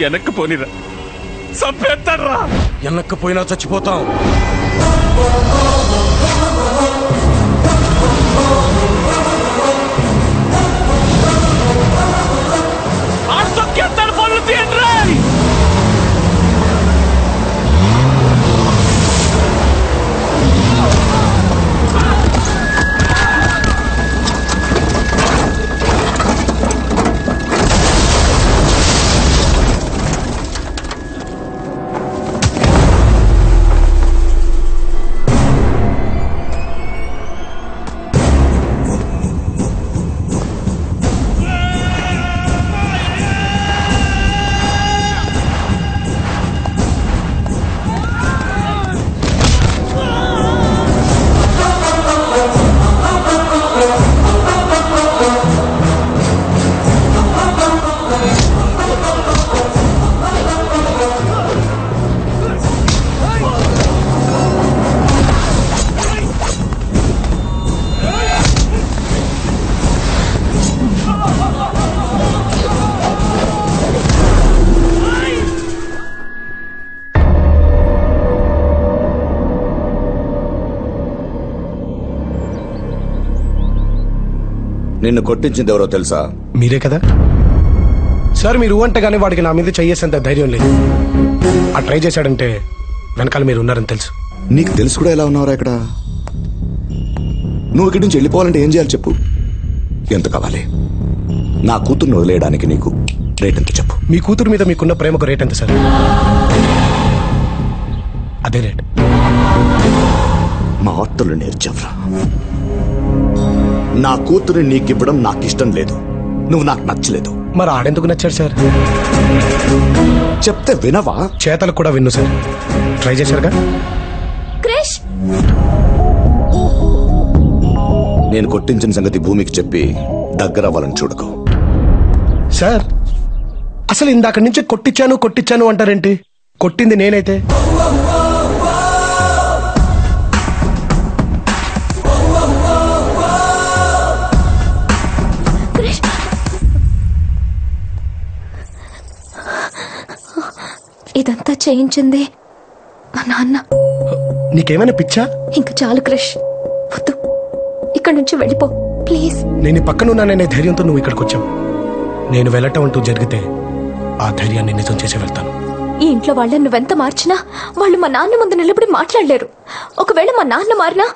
వెనక్కి పోనిరా, చంపేస్తాడ్రా. వెనక్కి పోయినా చచ్చిపోతాం. తొక్కేస్తాడు, పనులు తీయండి. నిన్ను కొట్టించింది ఎవరో తెలుసా? మీరే కదా సార్. మీరు అంటేగానే వాడికి నా మీద చెయ్యేసేంత ధైర్యం లేదు. ఆ ట్రై చేశాడంటే వెనకాల మీరు ఉన్నారని తెలుసు. నీకు తెలుసు కూడా ఎలా ఉన్నావురా ఇక్కడ? నువ్వు ఇక్కడి నుంచి వెళ్ళిపోవాలంటే ఏం చేయాలి చెప్పు? ఎంత కావాలి? నా కూతుర్ని వదిలేయడానికి నీకు రేట్ ఎంత చెప్పు? మీ కూతురు మీద మీకున్న ప్రేమకు రేట్ ఎంత సార్? అదే రేట్. మా ఆర్తలు నేర్చావురా. నా కూతురు నీకివ్వడం నాకు ఇష్టం లేదు. నువ్వు నాకు నచ్చలేదు. మరి ఆడెందుకు నచ్చాడు సార్? చెప్తే వినవా? చేతలు కూడా విన్ను సార్. ట్రై చేశారుగా. నేను కొట్టించిన సంగతి భూమికి చెప్పి దగ్గర అవ్వాలని చూడకు సార్. అసలు ఇందాక నుంచి కొట్టించాను అంటారేంటి? కొట్టింది నేనైతే. ఇదంతా చేయించింది మా నాన్న. నీకేమైనా పిచ్చా? ఇంకా చాలు క్రిష్, వద్దు, ఇక్కడి నుంచి వెళ్ళిపో ప్లీజ్. నేను పక్కనున్నాననే ధైర్యంతో నువ్వు ఇక్కడికి వచ్చావు. నేను వెళ్ళటం అంటూ జరిగితే ఆ ధైర్యాన్ని నిజం చేసి వెళ్తాను. ఈ ఇంట్లో వాళ్ళని నువ్వెంత మార్చినా వాళ్ళు మా నాన్న ముందు నిలబడి మాట్లాడలేరు. ఒకవేళ మా నాన్న మారినా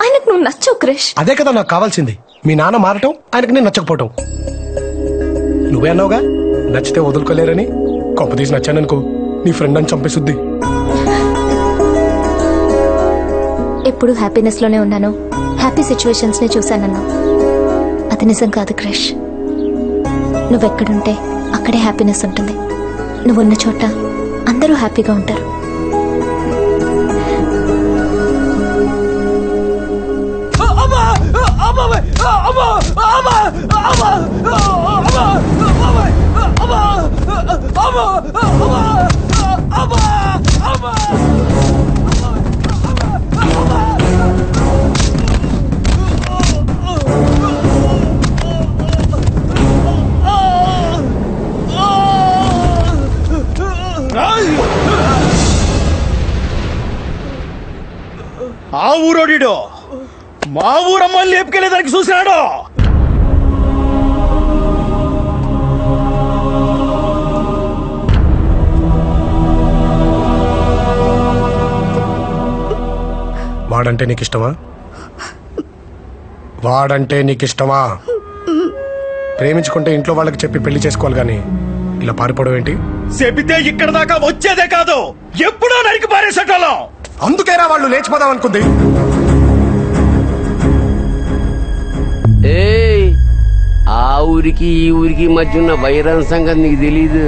ఆయనకు నువ్వు నచ్చవు క్రిష్. అదే కదా నాకు కావాల్సింది. మీ నాన్న మారటం, ఆయనకు నేను నచ్చకపోవటం. నువ్వే అన్నావుగా నచ్చితే వదులుకోలేరని. కొంపదీసి నచ్చాననుకో నీ ఫ్రెండ్ అని చంపేసుద్ది. ఎప్పుడు హ్యాపీనెస్ లోనే ఉన్నాను, హ్యాపీ సిచ్యువేషన్స్ నే చూశానన్నా. అది నిజం కాదు క్రిష్. నువ్వెక్కడుంటే అక్కడే హ్యాపీనెస్ ఉంటుంది. నువ్వున్న చోట అందరూ హ్యాపీగా ఉంటారు. ఆ ఊరోడిడో మా ఊరమ్మని లేపుకెళ్ళేదానికి చూసినాడు. వాడంటే నీకు ఇష్టమా? వాడంటే నీకు ఇష్టమా? ప్రేమించుకుంటే ఇంట్లో వాళ్ళకి చెప్పి పెళ్లి చేసుకోవాలి గాని ఇలా పారిపోవడం ఏంటి? చెబితే ఇక్కడ దాకా వచ్చేదే కాదు, ఎప్పుడో నరికి పారేసేటోళ్ళం. అందుకేరా వాళ్ళు లేచిపోదాం అనుకుంది. ఆ ఊరికి ఈ ఊరికి మధ్య ఉన్న వైరం సంగతి నీకు తెలీదు.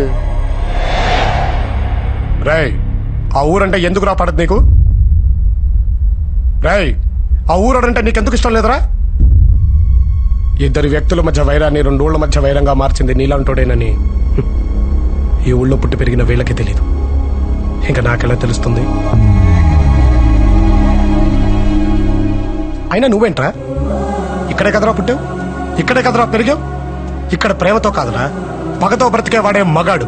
రేయ్, ఆ ఊరంటే ఎందుకు రా పడదు నీకు? రేయ్, ఆ ఊరంటే నీకెందుకు ఇష్టం లేదురా? ఇద్దరు వ్యక్తుల మధ్య వైరాన్ని 2 ఊళ్ళ మధ్య వైరంగా మార్చింది నీలాంటోడేనని ఈ ఊళ్ళో పుట్టి పెరిగిన వీళ్ళకే తెలీదు. ఇంకా నాకెలా తెలుస్తుంది? అయినా నువ్వేంట్రా? ఇక్కడే కదరా పుట్టావు, ఇక్కడే కదరా పెరిగావు. ఇక్కడ ప్రేమతో కాదురా, పగతో బ్రతికేవాడే మగాడు,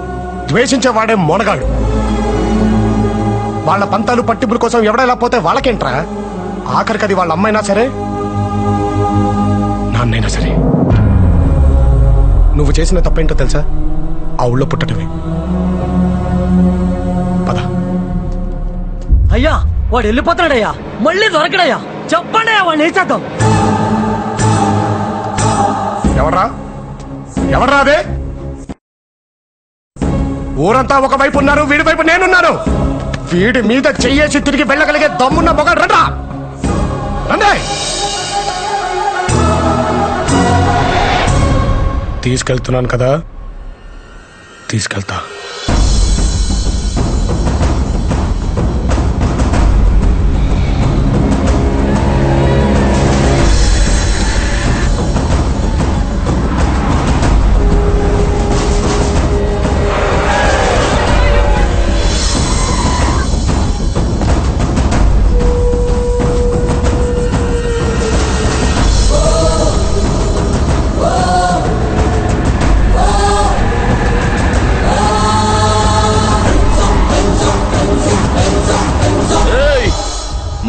ద్వేషించేవాడే మొనగాడు. వాళ్ళ పంతాలు పట్టింపుల కోసం ఎవడైనా పోతే వాళ్ళకేంట్రా? ఆఖరికి అది వాళ్ళ అమ్మైనా సరే, నాన్నైనా సరే. నువ్వు చేసిన తప్పేంటో తెలుసా? ఆ ఊళ్ళో పుట్టడమే. పద. అయ్యా వాడు వెళ్ళిపోతాడయ్యా, మళ్ళీ దొరకడయ్యా. చెప్పండి అయ్యా, వాడిని ఏం చేద్దాం? ఎవర్రా అదే? ఊరంతా ఒకవైపు ఉన్నారు, వీడి వైపు నేనున్నాను. వీడి మీద చెయ్యేసి తిరిగి వెళ్ళగలిగే దమ్మున్న మొగ రండ్రా. రండి. తీసుకెళ్తున్నాను కదా, తీసుకెళ్తా.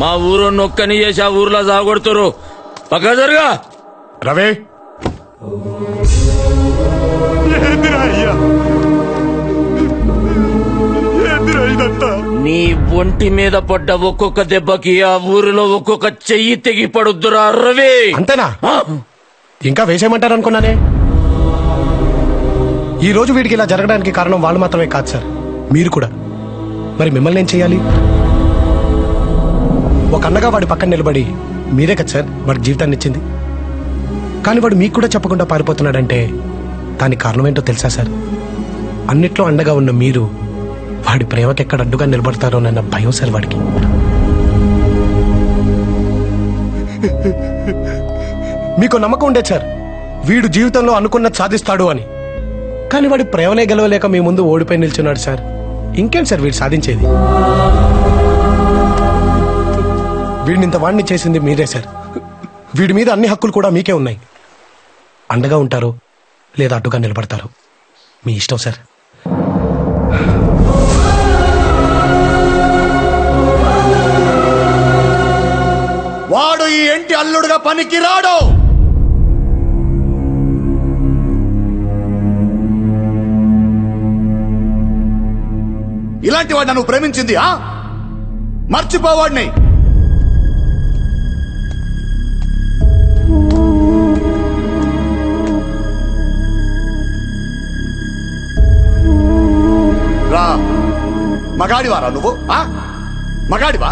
మా ఊరు నొక్కని చేసి ఆ ఊర్లో సాగొడుతురు. పక్క జరుగా. రవి, నీ ఒంటి మీద పడ్డ ఒక్కొక్క దెబ్బకి ఆ ఊరిలో ఒక్కొక్క చెయ్యి తెగి పడుద్దురా రవి. అంతేనా? ఇంకా వేసేయమంటారు అనుకున్నానే. ఈ రోజు వీడికి ఇలా జరగడానికి కారణం వాళ్ళు మాత్రమే కాదు సార్, మీరు కూడా. మరి మిమ్మల్ని ఏం చేయాలి? ఒక అన్నగా వాడి పక్కన నిలబడి మీరే కదా సార్ వాడికి జీవితాన్ని ఇచ్చింది. కానీ వాడు మీకు కూడా చెప్పకుండా పారిపోతున్నాడంటే దానికి కారణం ఏంటో తెలుసా సార్? అన్నిట్లో అండగా ఉన్న మీరు వాడి ప్రేమకి ఎక్కడ అడ్డుగా నిలబడతారోనన్న భయం సార్ వాడికి. మీకు నమ్మకం ఉండేది సార్ వీడు జీవితంలో అనుకున్నది సాధిస్తాడు అని. కానీ వాడి ప్రేమనే గెలవలేక మీ ముందు ఓడిపోయి నిల్చున్నాడు సార్. ఇంకేం సార్ వీడు సాధించేది? వీడిని ఇంత వాడిని చేసింది మీరే సార్. వీడి మీద అన్ని హక్కులు కూడా మీకే ఉన్నాయి. అండగా ఉంటారు లేదా అడ్డుగా నిలబడతారు, మీ ఇష్టం సార్. వాడు ఈ ఇంటి అల్లుడుగా పనికి రాడు. ఇలాంటి వాడిని నువ్వు ప్రేమించింది? మర్చిపోవాడిని. రా, మగాడివారా నువ్వు? మగాడివా?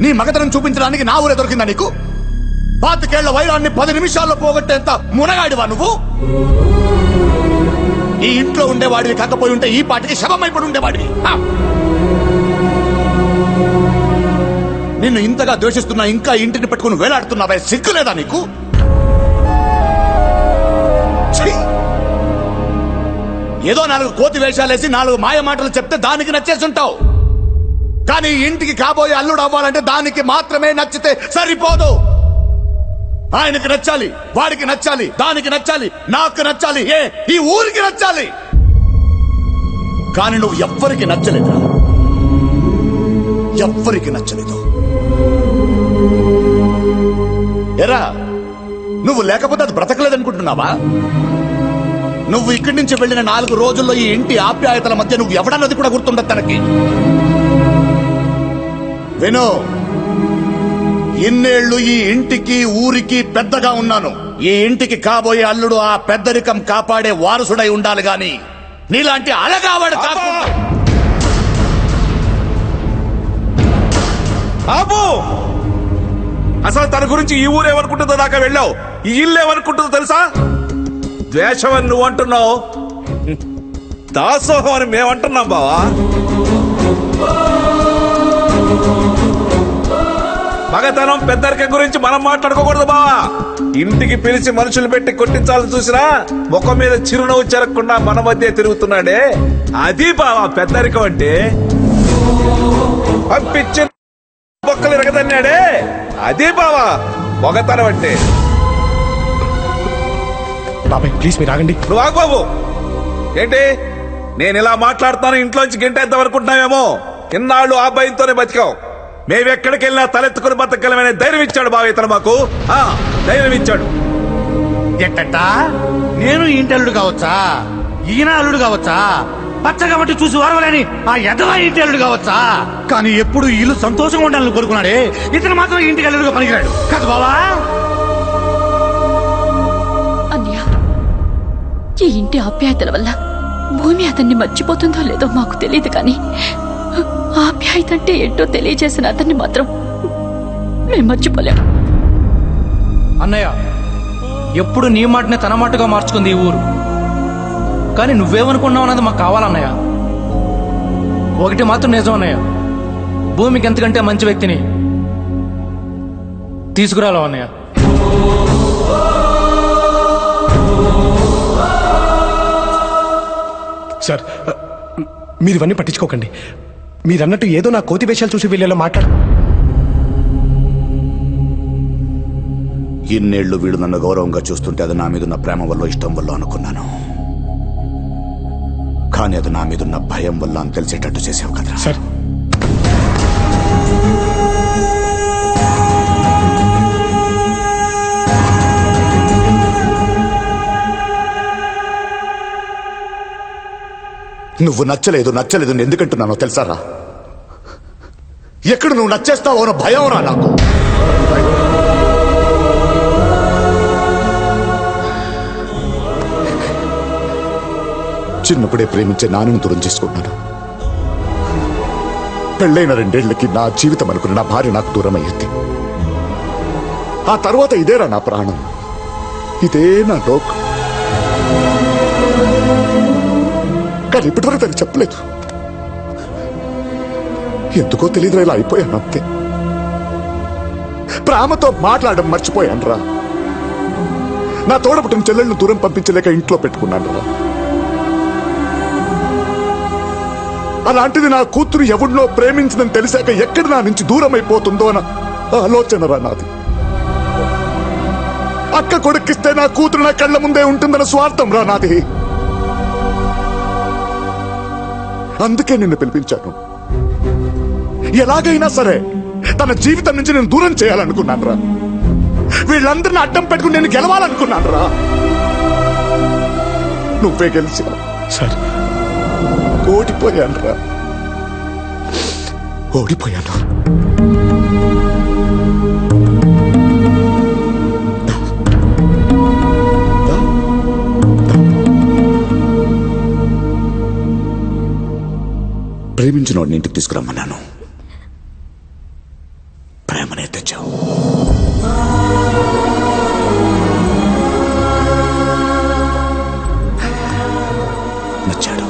నీ మగతనం చూపించడానికి నా ఊరే దొరికిందా నీకు? 25 ఏళ్ల వైరాన్ని 10 నిమిషాల్లో పోగొట్టేంత మునగాడివా నువ్వు? ఈ ఇంట్లో ఉండేవాడివి కాకపోయి ఉంటే ఈ పాటికి శవమైపడి ఉండేవాడివి. నిన్ను ఇంతగా ద్వేషిస్తున్నా ఇంకా ఇంటిని పెట్టుకుని వేలాడుతున్నావే, సిగ్గులేదా నీకు? ఏదో 4 కోతి వేషాలేసి 4 మాయ మాటలు చెప్తే దానికి నచ్చేసుంటావు. కానీ ఇంటికి కాబోయే అల్లుడు అవ్వాలంటే దానికి మాత్రమే నచ్చితే సరిపోదు. ఆయనకి నచ్చాలి, వాడికి నచ్చాలి, దానికి నచ్చాలి, నాకు నచ్చాలి, ఈ ఊరికి నచ్చాలి. కానీ నువ్వు ఎవ్వరికి నచ్చలేదు, ఎవ్వరికి నచ్చలేదు. ఎరా, నువ్వు లేకపోతే అది బ్రతకలేదనుకుంటున్నావా? నువ్వు ఇక్కడి నుంచి వెళ్ళిన 4 రోజుల్లో ఈ ఇంటి ఆప్యాయతల మధ్య నువ్వు ఎవడన్నది కూడా గుర్తుండదు తనకి. విను, ఇన్నేళ్లు ఈ ఇంటికి ఊరికి పెద్దగా ఉన్నాను. ఈ ఇంటికి కాబోయే అల్లుడు ఆ పెద్దరికం కాపాడే వారసుడై ఉండాలి గాని నీలాంటి అలగావాడు కాకుండా. ఆపు! అసలు తన గురించి ఈ ఊరు ఏమనుకుంటుందో దాకా వెళ్ళావు. ఈ ఇల్లు ఏమనుకుంటుందో తెలుసా? ద్వేషం అని నువ్వు అంటున్నావు, దాసోహం అని మేమంటున్నాం బావా. మగతనం పెద్దరికం గురించి మనం మాట్లాడుకోకూడదు బావా. ఇంటికి పిలిచి మనుషులు పెట్టి కొట్టించాలని చూసినా ముఖం మీద చిరునవ్వు చెరగకుండా మన మధ్య తిరుగుతున్నాడే, అది బావా పెద్దరికం అంటే. పంపించి బొక్కలు ఎరగదన్నాడే, అది బావా మగతనం అంటే. బాబాయ్ ప్లీజ్ మీరు ఆగండి. నువ్వు ఆగు బాబు. ఏంటి నేను ఇలా మాట్లాడుతాను ఇంట్లోంచి గంటేద్దాం అనుకుంటున్నావేమో. ఇన్నాళ్ళు ఆ భయంతోనే బతికావు. మేమెక్కడికి వెళ్ళినా తలెత్తుకుని బతకగలమనే ధైర్యం ఇచ్చాడు బావ ఇతను మాకు. ధైర్యం ఇచ్చాడు. ఎట్టట్టా నేను ఇంటి అల్లుడు కావచ్చా, ఈయన అల్లుడు కావచ్చా, పచ్చ కాబట్టి చూసి వారవలేని ఆ ఎదవా ఇంటి అల్లుడు కావచ్చా, కానీ ఎప్పుడు ఇల్లు సంతోషంగా ఉండాలని కోరుకున్నాడే ఇతను మాత్రం ఇంటికి అల్లుడుగా పనికిరాడు కదా బావా. అన్నయ్య, ఈ ఇంటి ఆప్యాయతల వల్ల భూమి అతన్ని మర్చిపోతుందో లేదో మాకు తెలియదు, కానీ ఆప్యాయత అంటే ఏంటో తెలియజేసిన అతన్ని మాత్రం మేము మర్చిపోలేము. అన్నయ్య, ఎప్పుడు నీ మాటనే తన మాటగా మార్చుకుంది ఈ ఊరు. కానీ నువ్వేమనుకున్నావు అన్నది మాకు కావాలన్నయ్య. ఒకటి మాత్రం నిజం అన్నయ్య, భూమికి ఎంతకంటే మంచి వ్యక్తిని తీసుకురాలో అన్నయ్య. సార్, మీరు ఇవన్నీ పట్టించుకోకండి. మీరన్నట్టు ఏదో నా కోతి వేషాలు చూసి వీళ్ళలో మాట్లాడు. ఇన్నేళ్లు వీడు నన్ను గౌరవంగా చూస్తుంటే అది నా మీదున్న ప్రేమ వల్ల ఇష్టం వల్ల అనుకున్నాను, కానీ అది నా మీదున్న భయం వల్ల అని తెలిసేటట్టు చేసావు కదా సార్. నువ్వు నచ్చలేదు నచ్చలేదు ఎందుకంటున్నానో తెలుసారా? ఎక్కడ నువ్వు నచ్చేస్తావో అన్న భయం రా నాకు. చిన్నప్పుడే ప్రేమించే నాన్నను దూరం చేసుకున్నాను. పెళ్ళైన 2 ఏళ్లకి నా జీవితం అనుకున్న నా భార్య నాకు దూరం అయ్యింది. ఆ తర్వాత ఇదేరా నా ప్రాణం, ఇదే నా లోకం. కానీ ఇప్పటివరకు తను చెప్పలేదు. ఎందుకో తెలియదురా, ఇలా అయిపోయాను అంతే. ప్రేమతో మాట్లాడడం మర్చిపోయాను రా. నా తోడపుట్టిన చెల్లెళ్ళను దూరం పంపించలేక ఇంట్లో పెట్టుకున్నాను రా. అలాంటిది నా కూతురు ఎవరినో ప్రేమించిందని తెలిసాక ఎక్కడ నా నుంచి దూరం అయిపోతుందో అన్న ఆలోచన రా నాది. అక్క కొడుకిస్తే నా కూతురు నా కళ్ళ ముందే ఉంటుందన్న స్వార్థం రా నాది. అందుకే నిన్ను పిలిపించాను. ఎలాగైనా సరే తన జీవితం నుంచి నేను దూరం చేయాలనుకున్నాను రా. వీళ్ళందరినీ అడ్డం పెట్టుకుని నేను గెలవాలనుకున్నాను రా. నువ్వే గెలిచావు సార్. ఓడిపోయాను రా, ఓడిపోయాను. ప్రేమించిన వాడిని ఇంటికి తీసుకురమ్మన్నాను, ప్రేమనే తెచ్చావు. నచ్చాడు.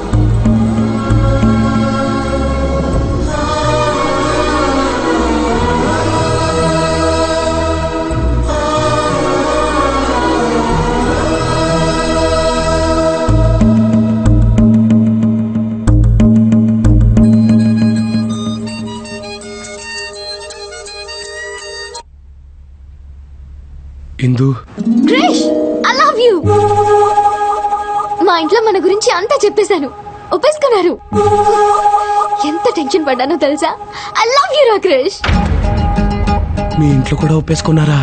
ఇందు, క్రిష్, ఐ లవ్ యు. మా ఇంట్లో మన గురించి అంతా చెప్పేశాను, ఒప్పేసుకున్నారు. ఎంత టెన్షన్ పడ్డానో తెలుసా? ఐ లవ్ యు రా క్రిష్. మీ ఇంట్లో కూడా ఒప్పేసుకున్నారా?